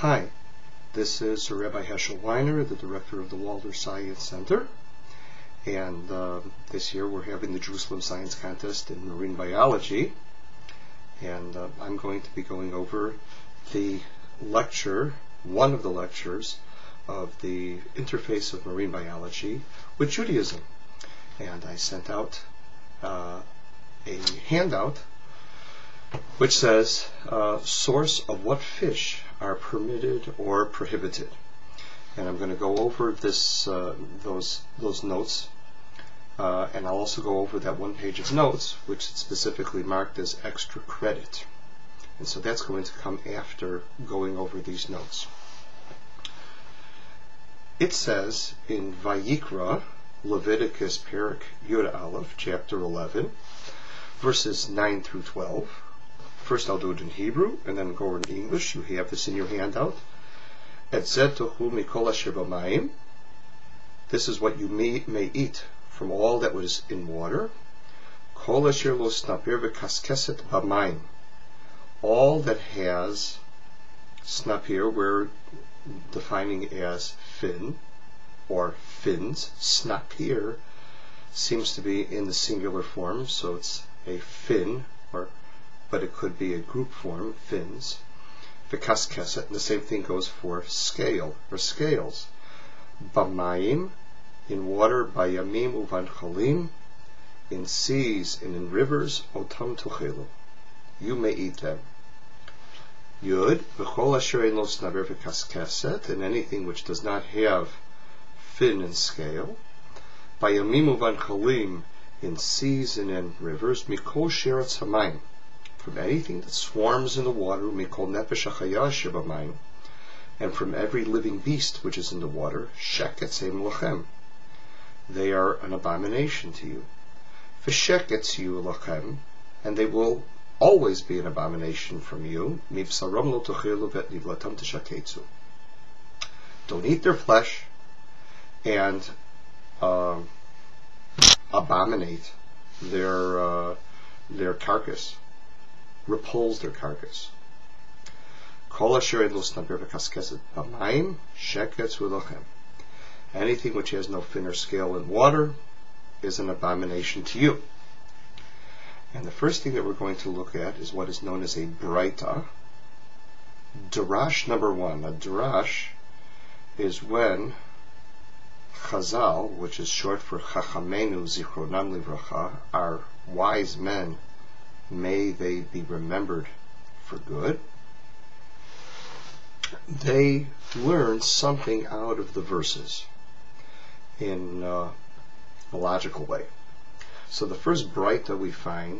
Hi, this is Rabbi Heschel Weiner, the director of the Walder Science Center, and this year we're having the Jerusalem Science Contest in Marine Biology, and I'm going to be going over the lecture, one of the lectures of the interface of marine biology with Judaism. And I sent out a handout which says source of what fish are permitted or prohibited, and I'm going to go over this those notes, and I'll also go over that one page of notes which is specifically marked as extra credit, and so that's going to come after going over these notes. It says in Vayikra, Leviticus Perek Yud Aleph, chapter 11, verses 9 through 12. First I'll do it in Hebrew and then go in English. You have this in your handout. Et zeh tochlu mikol asher b'mayim. This is what you may eat from all that was in water. Kol asher lo snapir v'kaskeset b'mayim. All that has snapir, we're defining as fin or fins. Snapir seems to be in the singular form, so it's a fin, but it could be a group form, fins. V'kaskeset, and the same thing goes for scale or scales. B'mayim, in water, b'yamim u'vanchalim, in seas and in rivers, otam tuchelu. You may eat them. Yud, v'chol asher ein lo snaber v'kaskeset, and anything which does not have fin and scale. B'yamim u'vanchalim, in seas and in rivers, mikol sheretz hamayim, from anything that swarms in the water, mikol nefesh hachaya asher b'mayim, and from every living beast which is in the water, sheketz heim lachem, they are an abomination to you. V'sheketz yu lachem, and they will always be an abomination from you. Mibsaram lo tochelu v'nivlatam tishaketzu. Don't eat their flesh and abominate their carcass, repulse their carcass. Kol asher ein lo snaber v'kaskeset b'mayim sheketz hu lachem. Anything which has no fin or scale in water is an abomination to you. And the first thing that we're going to look at is what is known as a Braita. Darash number 1. A Darash is when Chazal, which is short for Chachamenu Zichronam Livracha, our wise men, may they be remembered for good, they learn something out of the verses in a logical way. So the first Braita we find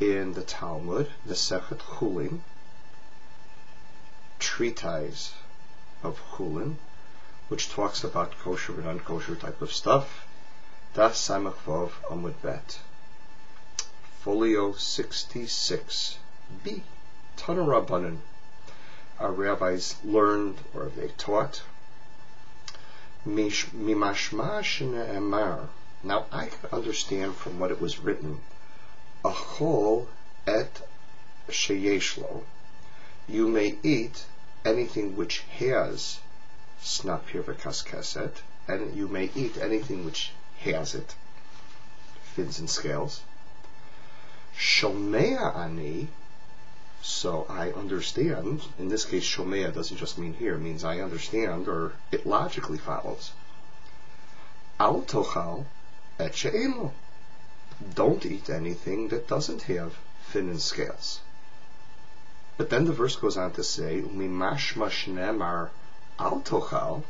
in the Talmud, the Sechet Chulin, treatise of Chulin, which talks about kosher and unkosher type of stuff, Das Samach Vav Amud Bet, folio 66b. Tana Rabbanan, our rabbis learned, or they taught, Mimashmash Ne'emar. Now I can understand from what it was written, Achol et sheyeshlo, you may eat anything which has snapir v'kaskeset, and you may eat anything which has it, fins and scales. Shomea ani, so I understand. In this case, shomea doesn't just mean here, it means I understand, or it logically follows. Al tochal et she'en lo, don't eat anything that doesn't have fin and scales. But then the verse goes on to say, Umimashmash ne'emar al tochal,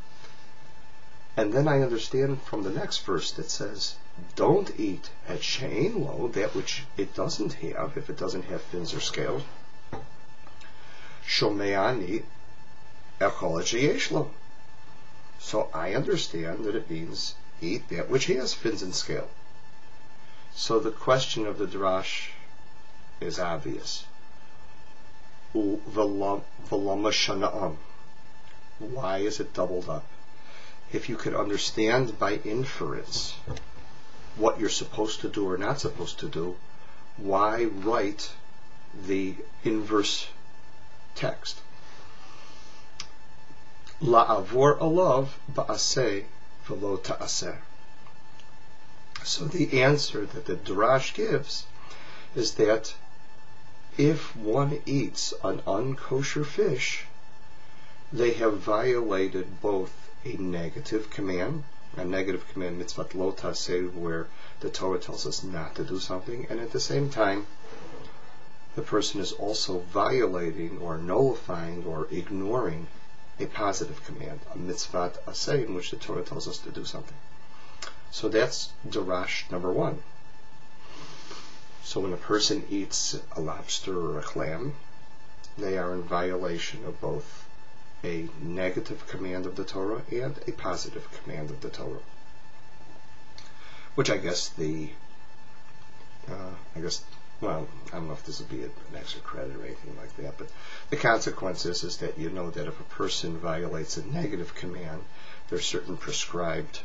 and then I understand from the next verse that says, don't eat et she'en lo, that which it doesn't have, if it doesn't have fins or scales. Shomeani echol et sheyesh lo. So I understand that it means eat that which has fins and scale. So the question of the Drash is obvious. Why is it doubled up? If you could understand by inference what you're supposed to do or not supposed to do, why write the inverse text? la'avor alav ba'aseh v'lo ta'aser. So the answer that the Darash gives is that if one eats an unkosher fish, they have violated both a negative command mitzvah lo ta'aseh, where the Torah tells us not to do something, and at the same time the person is also violating or nullifying or ignoring a positive command, a mitzvah aseh, in which the Torah tells us to do something. So that's Darash number 1. So when a person eats a lobster or a clam, they are in violation of both a negative command of the Torah and a positive command of the Torah. Which I don't know if this would be an extra credit or anything like that, but the consequence is that you know that if a person violates a negative command, there are certain prescribed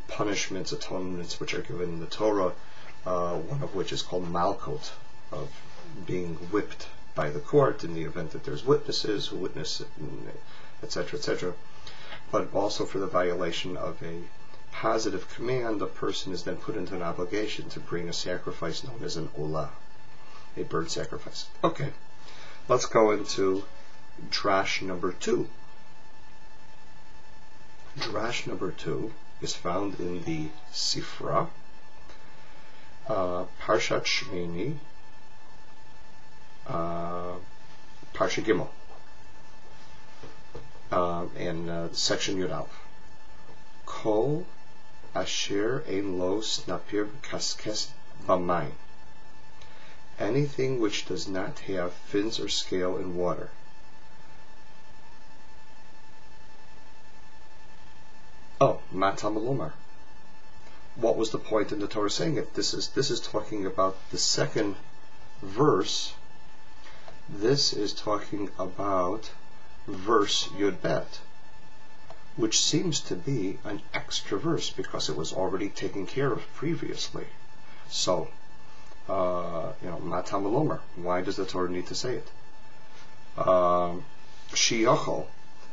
punishments, atonements, which are given in the Torah, one of which is called malkot, of being whipped by the court in the event that there's witnesses who witness, etc., etc. But also for the violation of a positive command, a person is then put into an obligation to bring a sacrifice known as an olah, a bird sacrifice. Okay, let's go into Drash number 2. Drash number 2 is found in the Sifra, Parshat Shmini, Parsha Gimel, and section Yud Aleph. Kol asher ein lo snapir kaskes b'mayim. Anything which does not have fins or scale in water. Oh, matam lomar. What was the point in the Torah saying it? This is talking about the second verse. This is talking about verse Yud Bet, which seems to be an extra verse because it was already taken care of previously. So, matam lomar. Why does the Torah need to say it? Shiyachol,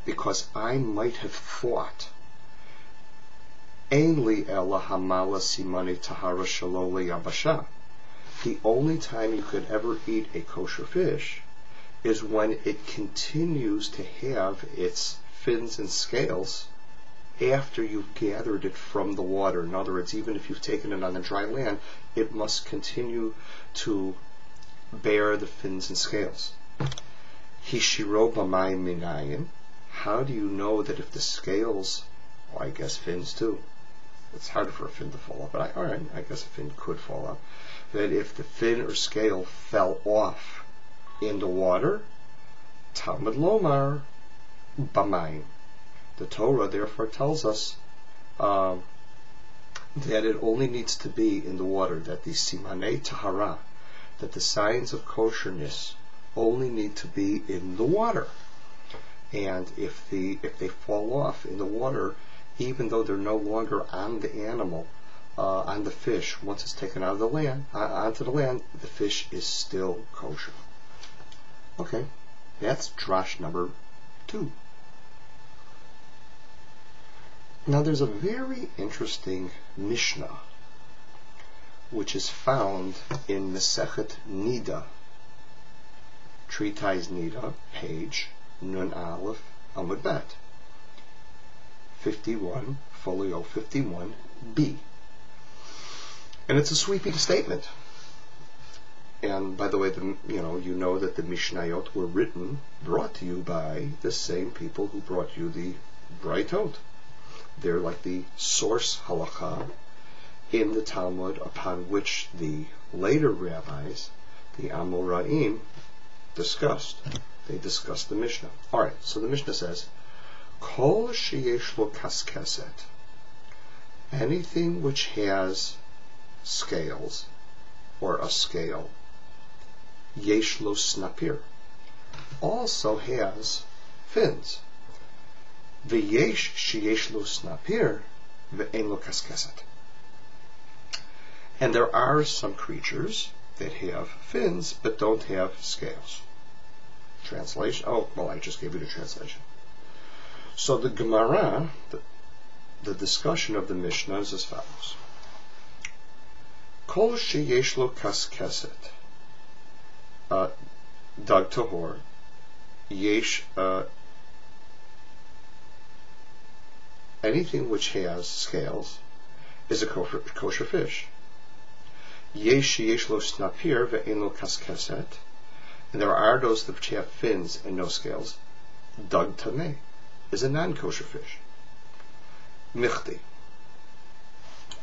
because I might have thought. Ein li ela hamala simani tahara shelo leyabasha. The only time you could ever eat a kosher fish is when it continues to have its fins and scales after you've gathered it from the water. In other words, even if you've taken it on the dry land, it must continue to bear the fins and scales. Hishiro b'mayim minayim. How do you know that if the scales, well, I guess fins too, it's harder for a fin to fall off, but I guess a fin could fall off, that if the fin or scale fell off in the water, Talmud Lomar b'mayim. The Torah therefore tells us that it only needs to be in the water, that the simanei tahara, that the signs of kosherness only need to be in the water. And if they fall off in the water, even though they're no longer on the animal, on the fish, once it's taken out of the land, onto the land, the fish is still kosher. Okay, that's Drash number 2. Now there's a very interesting Mishnah which is found in Masechet Nida, Treatise Nida, page Nun Aleph Amud Bet, 51, folio 51b. And it's a sweeping statement. And by the way, you know that the Mishnayot were brought to you by the same people who brought you the Braitot. They're like the source halakha in the Talmud upon which the later rabbis, the Amoraim, discussed. They discussed the Mishnah. Alright, so the Mishnah says, Kol sheyesh lo kaskeset, anything which has scales, or a scale, yesh lo snapir, also has fins. V'yesh sheyesh lo snapir, ve'en lo kaskeset. And there are some creatures that have fins but don't have scales. translation. Oh, well, I just gave you the translation. So the Gemara, the discussion of the Mishnah is as follows. Kol sheyesh lo kaskeset, dag tahor, yesh, anything which has scales is a kosher fish. Yesh sheyesh lo snapir ve'en lo kaskeset, and there are those that which have fins and no scales. Dag tameh is a non-kosher fish. Michti.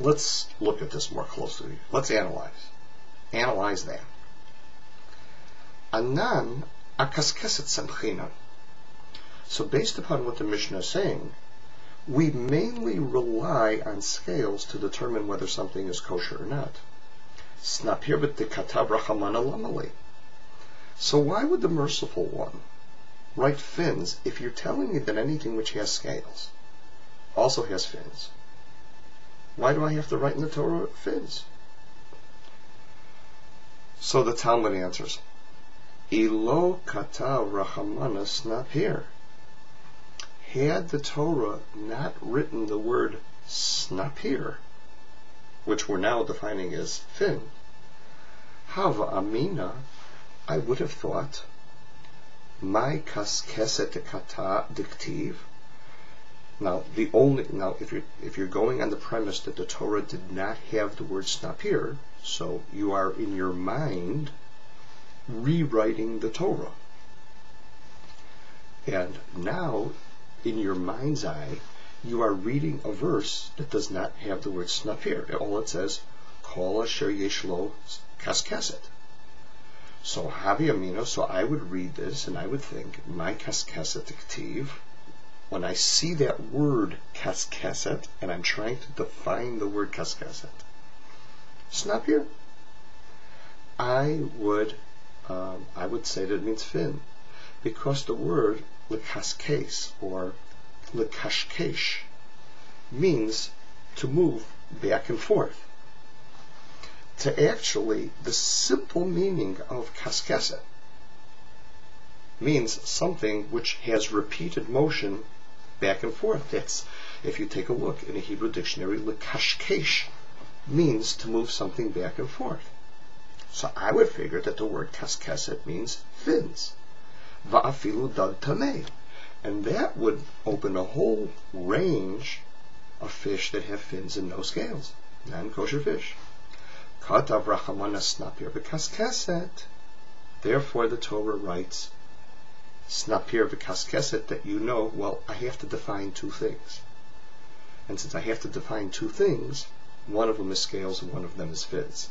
Let's look at this more closely. Let's analyze. Analyze that. Anan akaskeset samchina. So based upon what the Mishnah is saying, we mainly rely on scales to determine whether something is kosher or not. Snapir b'tikatav rachamana lamali. So why would the Merciful One write fins if you're telling me that anything which has scales also has fins? Why do I have to write in the Torah fins? So the Talmud answers, Ilo katav rachamana snapir. Had the Torah not written the word snapir, which we're now defining as fin, hava amina, I would have thought, my kaskeset kata diktiv. Now, if you're going on the premise that the Torah did not have the word snapir, so you are in your mind rewriting the Torah, and now in your mind's eye you are reading a verse that does not have the word snapir. All it says, kol asher yesh lo kaskeset. So havi amino. So I would read this and I would think, my kaskeset diktiv. When I see that word kaskeset and I'm trying to define the word kaskeset, snapir, I would say that it means fin, because the word lekaskes or lekashkesh means to move back and forth. To actually, the simple meaning of kaskeset means something which has repeated motion back and forth. That's, if you take a look in a Hebrew dictionary, lekashkesh means to move something back and forth. So I would figure that the word kaskeset means fins. Va'afilu dag tameh. And that would open a whole range of fish that have fins and no scales. Non-kosher fish. Katav rachamana snapir v'kaskeset. Therefore the Torah writes snapir v'kaskeset, that you know, well, I have to define two things. And since I have to define two things, one of them is scales and one of them is fins.